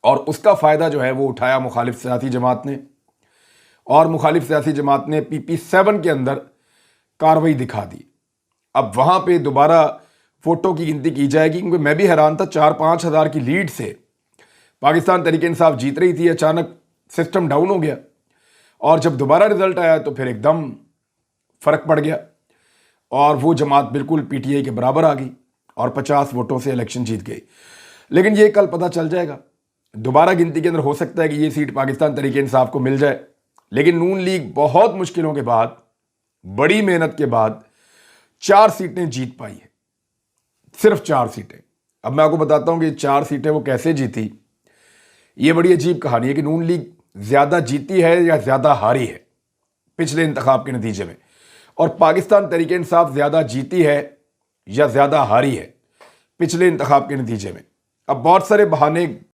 और उसका फ़ायदा जो है वो उठाया मुखालिफ सियासी जमात ने, और मुखालिफ सियासी जमात ने PP7 के अंदर कार्रवाई दिखा दी। अब वहाँ पे दोबारा वोटों की गिनती की जाएगी, क्योंकि मैं भी हैरान था, 4-5 हज़ार की लीड से पाकिस्तान तहरीक इंसाफ जीत रही थी, अचानक सिस्टम डाउन हो गया और जब दोबारा रिजल्ट आया तो फिर एकदम फ़र्क पड़ गया और वो जमात बिल्कुल PTI के बराबर आ गई और 50 वोटों से इलेक्शन जीत गई। लेकिन ये कल पता चल जाएगा, दोबारा गिनती के अंदर हो सकता है कि ये सीट पाकिस्तान तहरीक इंसाफ को मिल जाए। लेकिन नून लीग बहुत मुश्किलों के बाद, बड़ी मेहनत के बाद 4 सीटें जीत पाई है, सिर्फ 4 सीटें। अब मैं आपको बताता हूं कि 4 सीटें वो कैसे जीती। ये बड़ी अजीब कहानी है कि नून लीग ज़्यादा जीती है या ज़्यादा हारी है पिछले इंतखाब के नतीजे में, और पाकिस्तान तहरीक इंसाफ ज़्यादा जीती है या ज़्यादा हारी है पिछले इंतखाब के नतीजे में। अब बहुत सारे बहाने